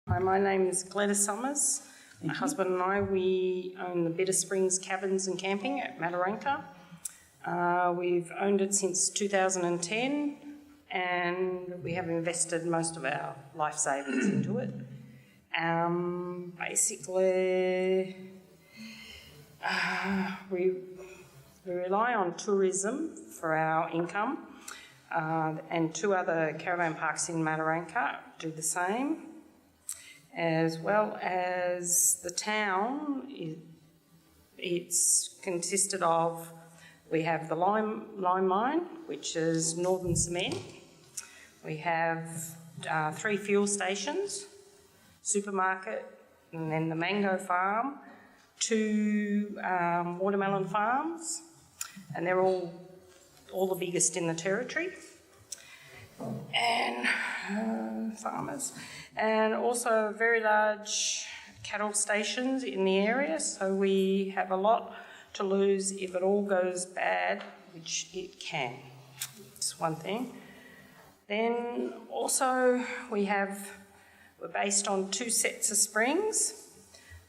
Hi, my name is Glenys. My husband and I, we own the Bitter Springs Cabins and Camping at Mataranka. We've owned it since 2010 and we have invested most of our life savings into it. We rely on tourism for our income, and 2 other caravan parks in Mataranka do the same, as well as the town. It's consisted of, we have the lime mine, which is Northern Cement. We have 3 fuel stations, supermarket, and then the mango farm, 2 watermelon farms, and they're all the biggest in the territory, and farmers, and also very large cattle stations in the area, so we have a lot to lose if it all goes bad, which it can. It's one thing. Then also we're based on 2 sets of springs,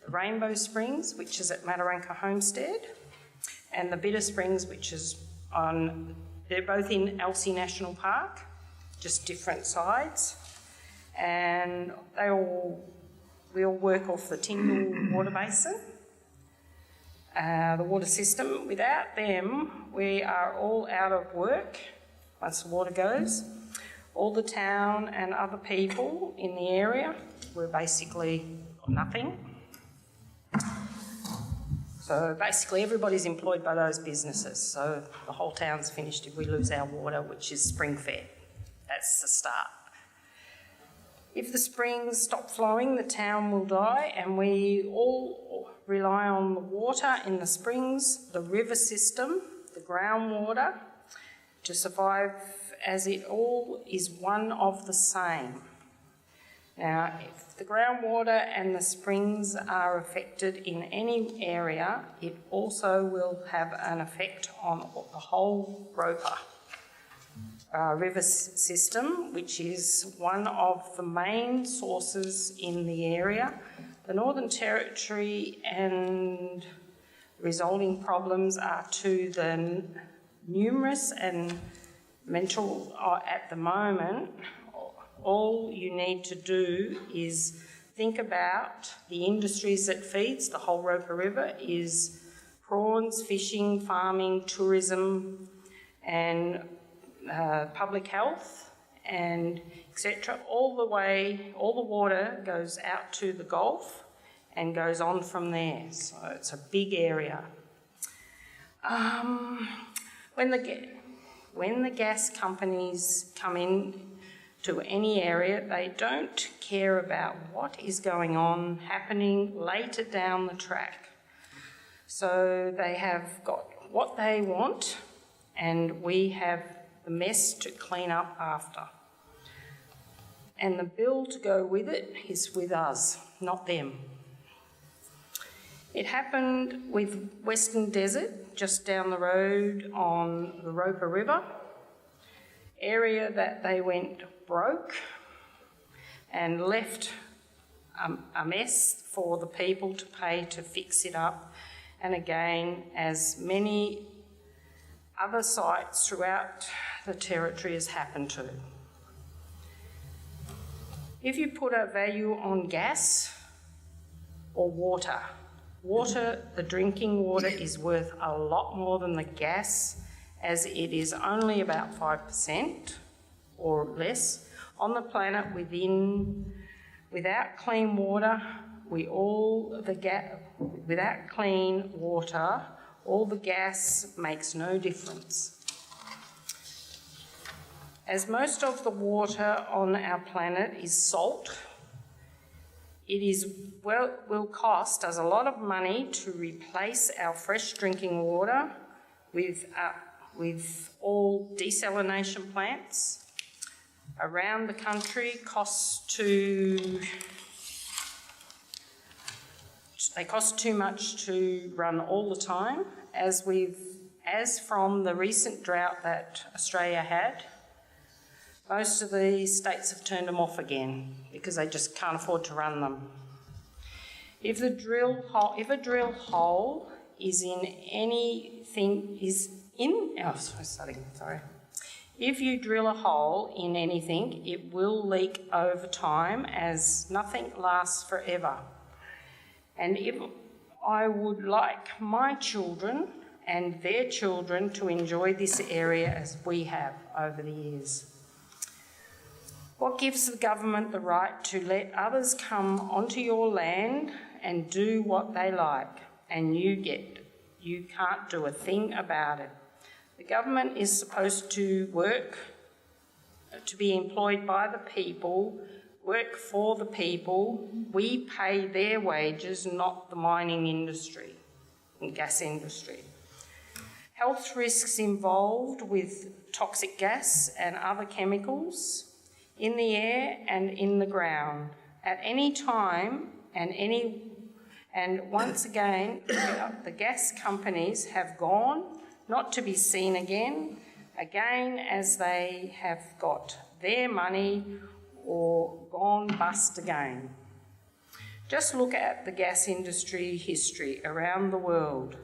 the Rainbow Springs, which is at Mataranka Homestead, and the Bitter Springs, which is they're both in Elsie National Park, just different sides, and we all work off the Tyndall water basin, the water system. Without them, we are all out of work once the water goes. All the town and other people in the area, we're basically nothing. So basically everybody's employed by those businesses, so the whole town's finished if we lose our water, which is spring fed. That's the start. If the springs stop flowing, the town will die, and we all rely on the water in the springs, the river system, the groundwater, to survive, as it all is one of the same. Now, if the groundwater and the springs are affected in any area, it also will have an effect on the whole Roper river system, which is one of the main sources in the area. The Northern Territory and resulting problems are to the numerous and mental at the moment. All you need to do is think about the industries that feeds the whole Roper River is prawns, fishing, farming, tourism, and public health, and etc. All the water goes out to the Gulf and goes on from there. So it's a big area. When the gas companies come in to any area, they don't care about what is going on happening later down the track. So they have got what they want, and we have the mess to clean up after. And the bill to go with it is with us, not them. It happened with Western Desert, just down the road on the Roper River, area that they went broke and left a mess for the people to pay to fix it up. And again, as many other sites throughout the territory has happened to. If you put a value on gas or water, the drinking water is worth a lot more than the gas, as it is only about 5% or less on the planet. Without clean water, without clean water, all the gas makes no difference. As most of the water on our planet is salt, will cost us a lot of money to replace our fresh drinking water with all desalination plants around the country. They cost too much to run all the time, as from the recent drought that Australia had. Most of the states have turned them off again because they just can't afford to run them. If a drill hole is in anything, If you drill a hole in anything, it will leak over time, as nothing lasts forever. And if I would like my children and their children to enjoy this area as we have over the years. What gives the government the right to let others come onto your land and do what they like, and you can't do a thing about it? The government is supposed to work, to be employed by the people, work for the people. We pay their wages, not the mining industry and gas industry. Health risks involved with toxic gas and other chemicals in the air and in the ground at any time, and once again the gas companies have gone, not to be seen again as they have got their money or gone bust again. Just look at the gas industry history around the world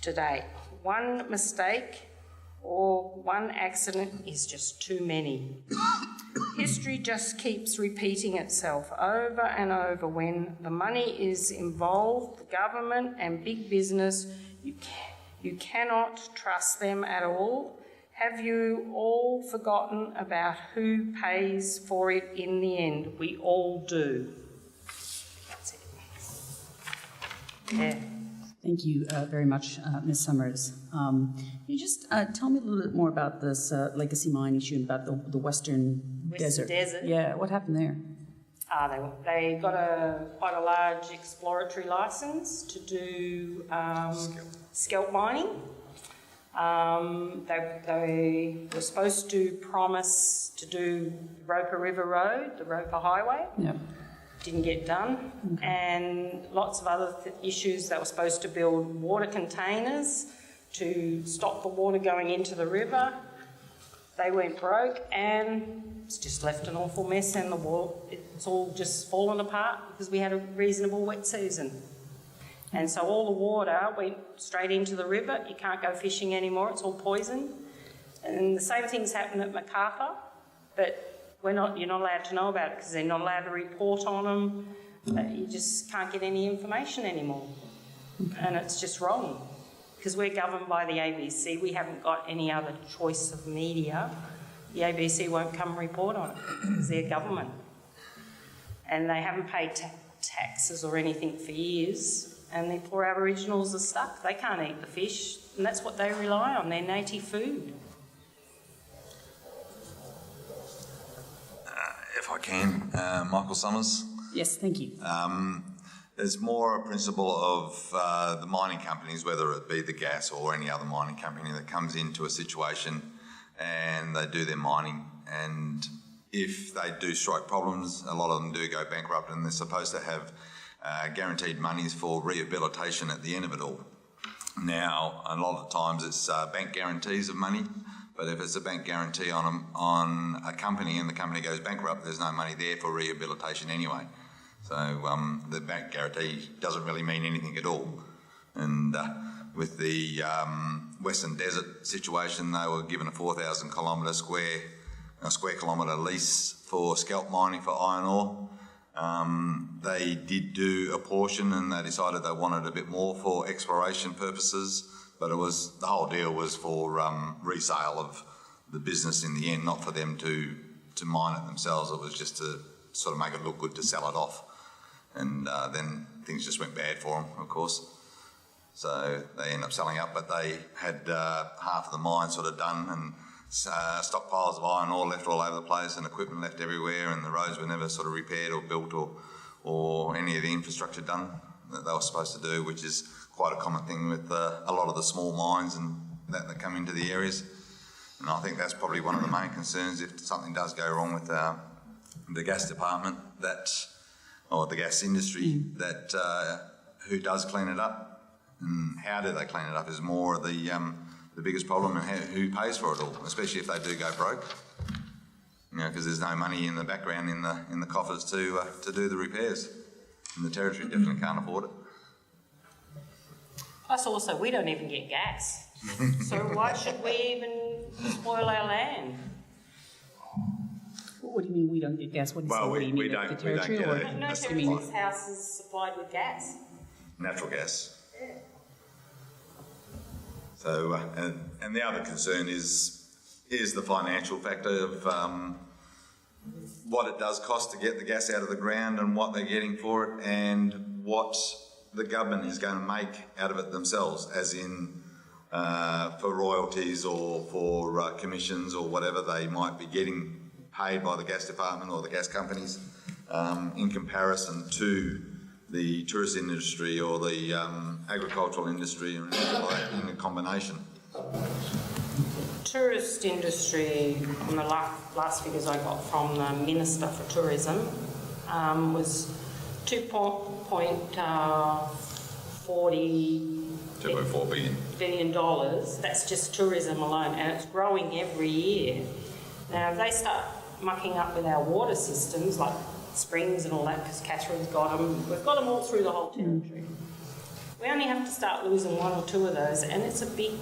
today. One mistake or one accident is just too many. History just keeps repeating itself over and over. When the money is involved, the government and big business, you cannot trust them at all. Have you all forgotten about who pays for it in the end? We all do. That's it. Yeah. Thank you very much, Ms. Summers. Can you just tell me a little bit more about this legacy mine issue and about the Western Desert? Yeah, what happened there? They got quite a large exploratory licence to do scalp mining. They were supposed to promise to do Roper River Road, the Roper Highway. Yep. Didn't get done. Okay. And lots of other issues. They were supposed to build water containers to stop the water going into the river. They went broke and it's just left an awful mess, and it's all just fallen apart because we had a reasonable wet season. And so all the water went straight into the river. You can't go fishing anymore, it's all poison. And the same thing's happened at MacArthur, but you're not allowed to know about it because they're not allowed to report on them. You just can't get any information anymore. And it's just wrong. Because we're governed by the ABC, we haven't got any other choice of media. The ABC won't come report on it because they're government. And they haven't paid taxes or anything for years. And the poor Aboriginals are stuck. They can't eat the fish, and that's what they rely on, their native food. If I can, Michael Summers. Yes, thank you. There's more a principle of the mining companies, whether it be the gas or any other mining company that comes into a situation and they do their mining, and if they do strike problems, a lot of them do go bankrupt, and they're supposed to have guaranteed monies for rehabilitation at the end of it all. Now, a lot of times it's bank guarantees of money, but if it's a bank guarantee on a company and the company goes bankrupt, there's no money there for rehabilitation anyway. So the bank guarantee doesn't really mean anything at all. And with the Western Desert situation, they were given a 4,000 square kilometre lease for scalp mining for iron ore. They did do a portion, and they decided they wanted a bit more for exploration purposes, but the whole deal was for resale of the business in the end, not for them to mine it themselves. It was just to sort of make it look good to sell it off. And then things just went bad for them, of course. So they ended up selling up, but they had half of the mine sort of done, and stockpiles of iron ore left all over the place, and equipment left everywhere, and the roads were never sort of repaired or built or any of the infrastructure done that they were supposed to do, which is quite a common thing with a lot of the small mines and that come into the areas. And I think that's probably one of the main concerns if something does go wrong with the gas department, or the gas industry, that who does clean it up and how do they clean it up is more the biggest problem, and who pays for it all, especially if they do go broke. because there's no money in the background in the coffers to do the repairs. And the Territory definitely can't afford it. Plus also, we don't even get gas. So why should we even spoil our land? What do you mean we don't get gas? What do you mean, the Territory? No Territory's house is supplied with gas. Natural gas. Yeah. So, and the other concern is the financial factor of what it does cost to get the gas out of the ground and what they're getting for it, and what the government is going to make out of it themselves, as in for royalties or for commissions or whatever they might be getting paid by the gas department or the gas companies in comparison to the tourist industry or the agricultural industry and in a combination. Tourist industry, on the last figures I got from the Minister for Tourism, was $2.4 billion. That's just tourism alone, and it's growing every year. Now, if they start mucking up with our water systems, like springs and all that, because Katherine's got them, we've got them all through the whole Territory. We only have to start losing one or two of those, and it's a big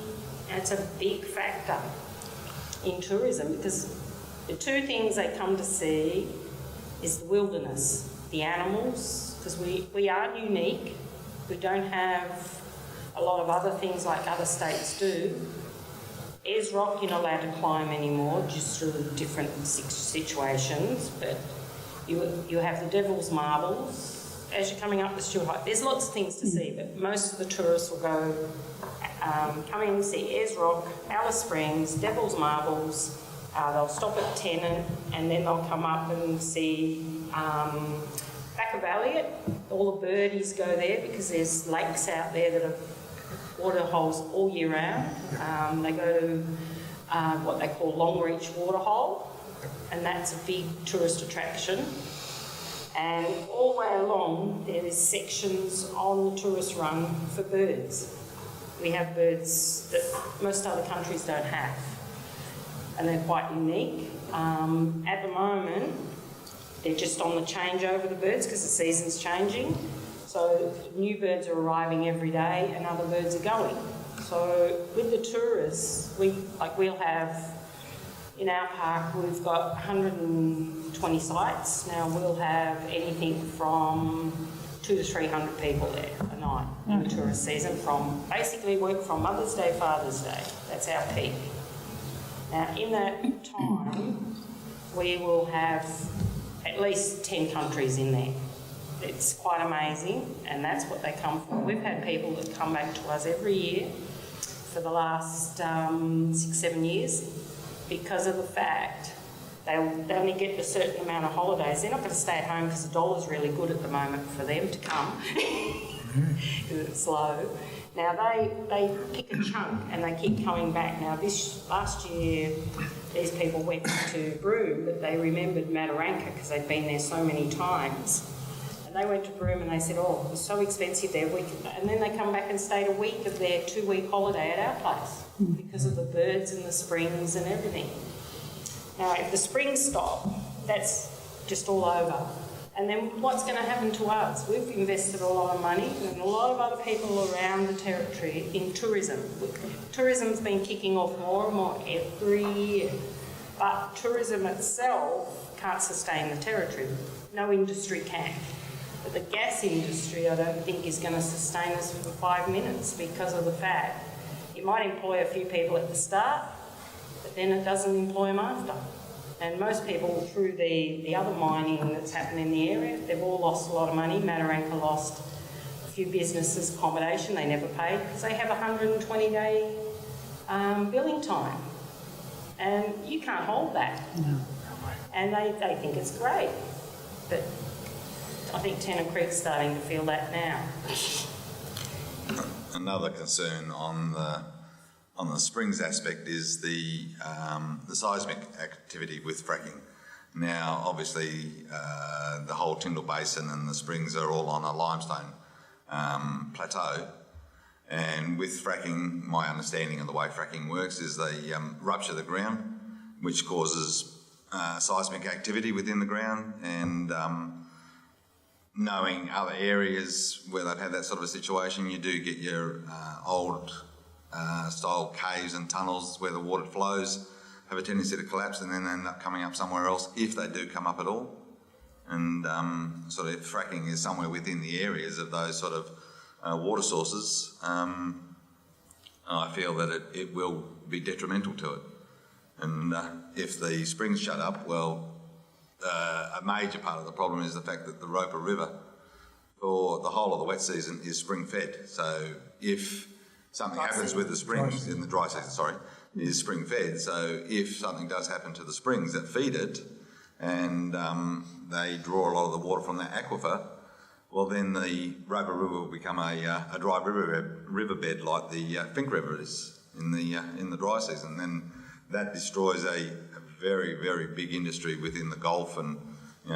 factor in tourism, because the two things they come to see is the wilderness, the animals, because we are unique. We don't have a lot of other things like other states do. Ayers Rock you're not allowed to climb anymore, just through different situations, but you have the Devil's Marbles. As you're coming up the Stewart Heights, there's lots of things to see, but most of the tourists will go come in and see Ayers Rock, Alice Springs, Devil's Marbles. They'll stop at Tennant, and then they'll come up and see back of Elliot. All the birdies go there because there's lakes out there that are water holes all year round. They go to what they call Longreach Waterhole, and that's a big tourist attraction. And all the way along, there is sections on the tourist run for birds. We have birds that most other countries don't have, and they're quite unique. At the moment, they're just on the changeover, the birds, because the season's changing. So new birds are arriving every day and other birds are going. So with the tourists, we'll have, in our park, we've got 120 sites. Now we'll have anything from 200 to 300 people there a night in the tourist season, from basically work from Mother's Day, Father's Day. That's our peak. Now in that time, we will have at least 10 countries in there. It's quite amazing, and that's what they come for. We've had people that come back to us every year for the last 6-7 years because of the fact they only get a certain amount of holidays. They're not going to stay at home because the dollar's really good at the moment for them to come because it's low. Now they pick a chunk and they keep coming back. Now last year these people went to Broome, but they remembered Mataranka because they'd been there so many times. And they went to Broome and they said, oh, it was so expensive there. And then they come back and stayed a week of their 2-week holiday at our place because of the birds and the springs and everything. Now, if the springs stop, that's just all over. And then what's going to happen to us? We've invested a lot of money, and a lot of other people around the Territory in tourism. Tourism's been kicking off more and more every year. But tourism itself can't sustain the Territory. No industry can. But the gas industry, I don't think, is going to sustain us for 5 minutes because of the fact it might employ a few people at the start, but then it doesn't employ them after. And most people through the other mining that's happened in the area, they've all lost a lot of money. Mataranka lost a few businesses accommodation they never paid because they have a 120-day billing time. And you can't hold that. No. And they think it's great. But I think Tennant Creek's starting to feel that now. Another concern on the springs aspect is the seismic activity with fracking. Now, obviously, the whole Tyndall Basin and the springs are all on a limestone plateau. And with fracking, my understanding of the way fracking works is they rupture the ground, which causes seismic activity within the ground, and knowing other areas where they've had that sort of a situation, you do get your old style caves and tunnels where the water flows have a tendency to collapse and then end up coming up somewhere else if they do come up at all. And sort of fracking is somewhere within the areas of those sort of water sources. I feel that it will be detrimental to it. And if the springs shut up, well, a major part of the problem is the fact that the Roper River for the whole of the wet season is spring fed. So if something happens with the springs in the dry season, is spring fed. So if something does happen to the springs that feed it and they draw a lot of the water from that aquifer, well then the Roper River will become a dry riverbed like the Fink River is in the dry season. Then that destroys a very, very big industry within the Gulf, and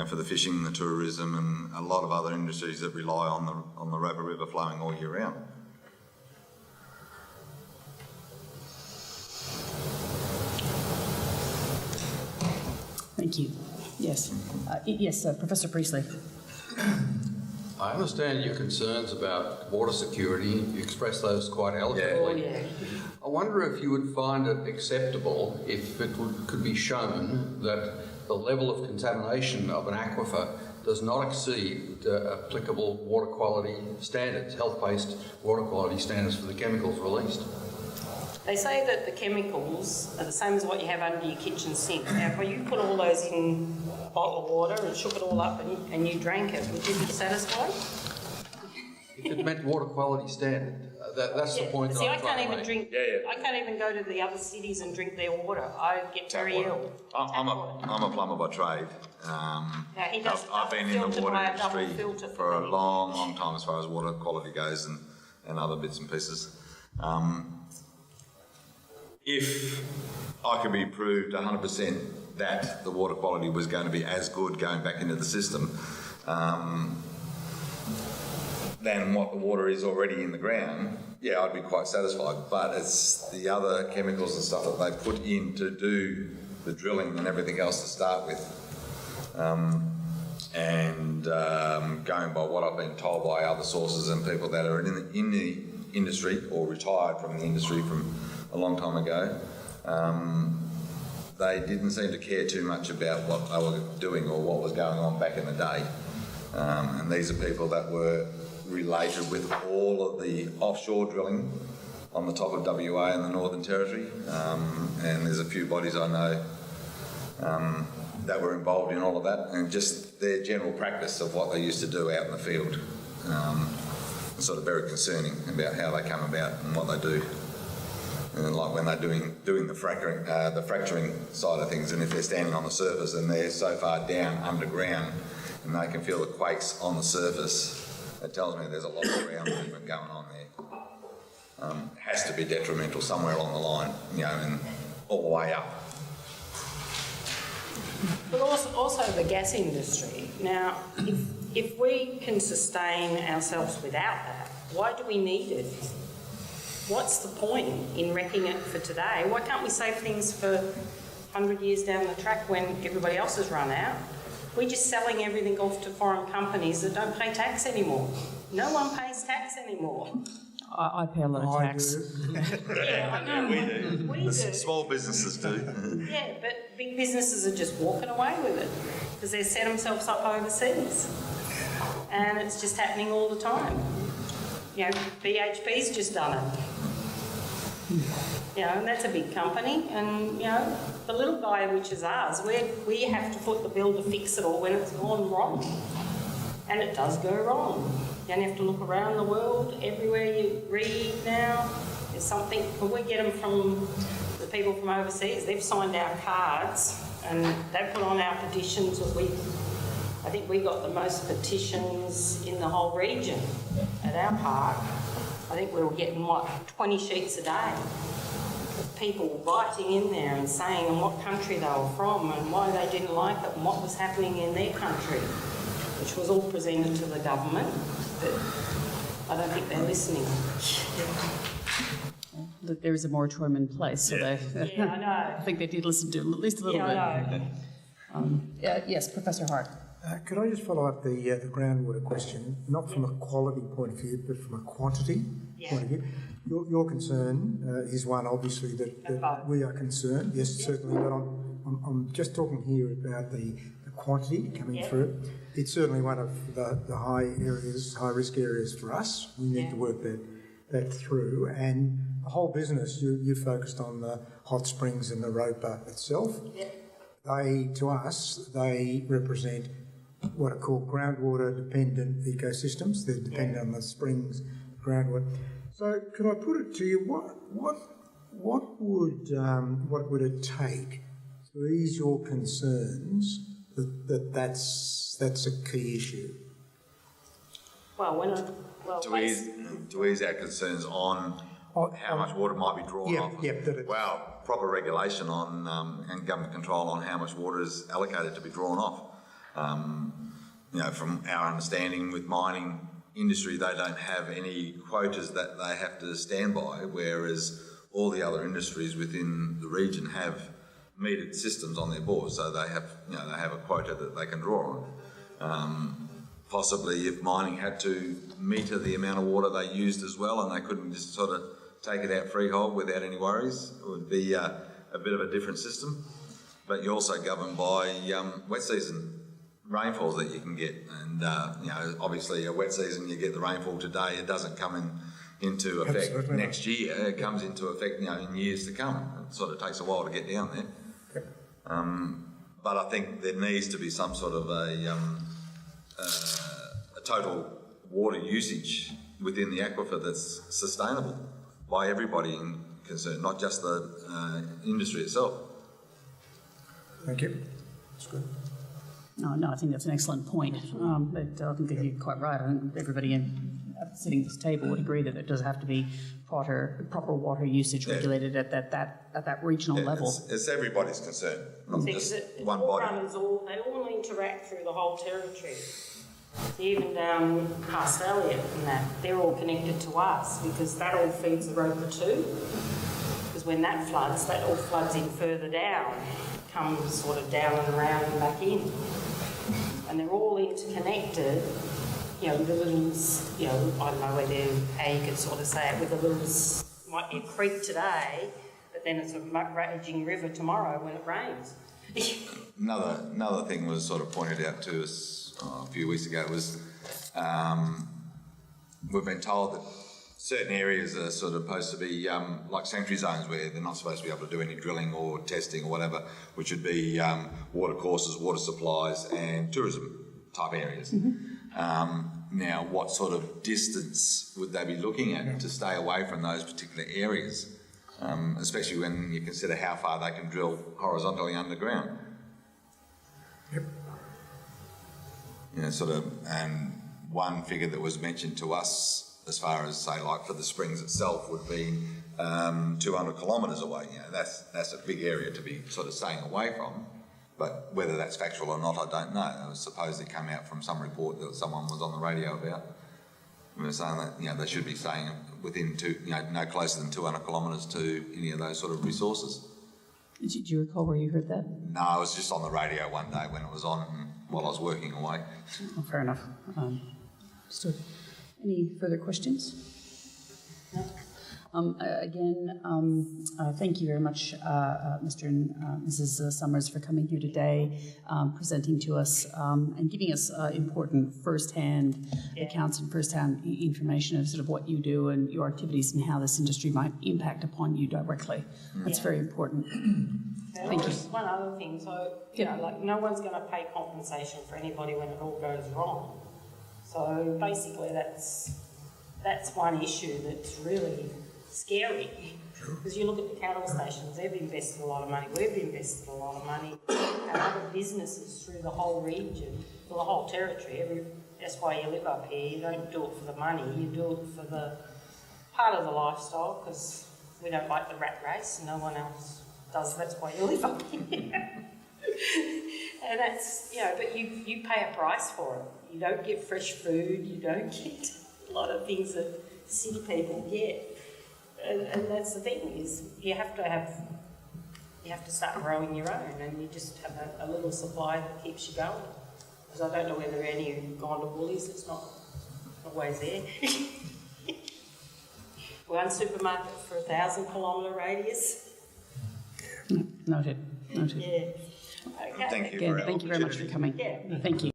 for the fishing, the tourism, and a lot of other industries that rely on the Roper River flowing all year round. Thank you. Yes. Yes, Professor Priestley. I understand your concerns about water security. You express those quite eloquently. Yeah. I wonder if you would find it acceptable if it could be shown that the level of contamination of an aquifer does not exceed applicable water quality standards, health-based water quality standards for the chemicals released. They say that the chemicals are the same as what you have under your kitchen sink. Now, if you put all those in bottled water and shook it all up and you drank it, would you be satisfied? If it meant water quality standard, that's the point. See, I can't even drink. I can't even go to the other cities and drink their water. I get very ill. I'm a plumber by trade. He does I've been in the water industry for a long, long time as far as water quality goes, and other bits and pieces. If I could be proved 100% that the water quality was going to be as good going back into the system than what the water is already in the ground, yeah, I'd be quite satisfied. But it's the other chemicals and stuff that they put in to do the drilling and everything else to start with. Going by what I've been told by other sources and people that are in the industry or retired from the industry from a long time ago, they didn't seem to care too much about what they were doing or what was going on back in the day. And these are people that were related with all of the offshore drilling on the top of WA and the Northern Territory. And there's a few bodies I know that were involved in all of that, and just their general practice of what they used to do out in the field. It's sort of very concerning about how they come about and what they do. And like when they're doing the fracturing side of things, and if they're standing on the surface and they're so far down underground and they can feel the quakes on the surface, it tells me there's a lot of ground movement going on there. It has to be detrimental somewhere along the line, and all the way up. But also the gas industry. Now, if we can sustain ourselves without that, why do we need it? What's the point in wrecking it for today? Why can't we save things for 100 years down the track when everybody else has run out? We're just selling everything off to foreign companies that don't pay tax anymore. No one pays tax anymore. I pay a lot of tax. Yeah, I know. Yeah, we do. We do. Small businesses do. Yeah, but big businesses are just walking away with it because they've set themselves up overseas. And it's just happening all the time. BHP's just done it. And that's a big company, and the little guy, which is ours, we have to foot the bill to fix it all when it's gone wrong, and it does go wrong. You have to look around the world, everywhere you read now, there's something. When we get them from the people from overseas, they've signed our cards and they've put on our petitions. I think we got the most petitions in the whole region at our park. I think we were getting, 20 sheets a day of people writing in there and saying what country they were from and why they didn't like it and what was happening in their country, which was all presented to the government, but I don't think they're listening. There is a moratorium in place, so I know. I think they did listen to at least a little bit. I know. Yes, Professor Hart. Could I just follow up the groundwater question, not from a quality point of view, but from a quantity point of view? Your concern is one, obviously, that we are concerned. Yes, certainly, but I'm just talking here about the quantity coming through. It's certainly one of the high risk areas for us. We need to work that through. And the whole business, you focused on the hot springs and the Roper itself. To us, they represent what are called groundwater dependent ecosystems. They're dependent on the springs, groundwater. So could I put it to you, what would it take to ease your concerns that's a key issue? To ease our concerns on how much water might be drawn off. Well, proper regulation on and government control on how much water is allocated to be drawn off. From our understanding with mining industry, they don't have any quotas that they have to stand by, whereas all the other industries within the region have metered systems on their boards, so they have a quota that they can draw on. Possibly if mining had to meter the amount of water they used as well, and they couldn't just sort of take it out freehold without any worries, it would be a bit of a different system. But you're also governed by wet season rainfalls that you can get, and obviously a wet season, you get the rainfall today, it doesn't come into effect next year, it comes into effect in years to come. It sort of takes a while to get down there. But I think there needs to be some sort of a total water usage within the aquifer that's sustainable by everybody concerned, not just the industry itself. Thank you. That's good. No, I think that's an excellent point. But I think that you're quite right. I think everybody sitting at this table would agree that there does have to be proper water usage regulated at that regional level. It's everybody's concern, not just one body. They all interact through the whole territory. Even down past Elliot and they're all connected to us because that all feeds the Roper too. Because when that all floods in further down, comes sort of down and around and back in. And they're all interconnected, the little, I don't know how you could sort of say it, with the little, might be a creek today, but then it's a raging river tomorrow when it rains. Another thing was sort of pointed out to us a few weeks ago was we've been told that certain areas are sort of supposed to be like sanctuary zones where they're not supposed to be able to do any drilling or testing or whatever, which would be water courses, water supplies and tourism type areas. Now, what sort of distance would they be looking at to stay away from those particular areas, especially when you consider how far they can drill horizontally underground? And one figure that was mentioned to us as far as, say, like for the springs itself would be 200 kilometres away. That's a big area to be sort of staying away from. But whether that's factual or not, I don't know. I suppose it came out from some report that someone was on the radio about. We were saying that they should be staying within no closer than 200 kilometres to any of those sort of resources. Do you recall where you heard that? No, I was just on the radio one day when it was on while I was working away. Oh, fair enough. Understood. Any further questions? No. Thank you very much, Mr. and Mrs. Summers, for coming here today, presenting to us and giving us important first-hand accounts and first-hand information of sort of what you do and your activities and how this industry might impact upon you directly. That's very important. Thank you. One other thing, no one's going to pay compensation for anybody when it all goes wrong. So basically, that's one issue that's really scary. Because you look at the cattle stations, they've invested a lot of money, we've invested a lot of money, and other businesses through the whole region, the whole territory. That's why you live up here. You don't do it for the money, you do it for the part of the lifestyle, because we don't like the rat race and no one else does. That's why you live up here. And that's, but you pay a price for it. You don't get fresh food, you don't get a lot of things that city people get. And that's the thing, is you have to have You have to start growing your own, and you just have a little supply that keeps you going. Because I don't know whether any have gone to Woolies, it's not always there. One supermarket for a 1,000-kilometre radius. Noted. Yeah. Okay. Thank you Again, for our thank you very much for opportunity. coming. Yeah. Thank you.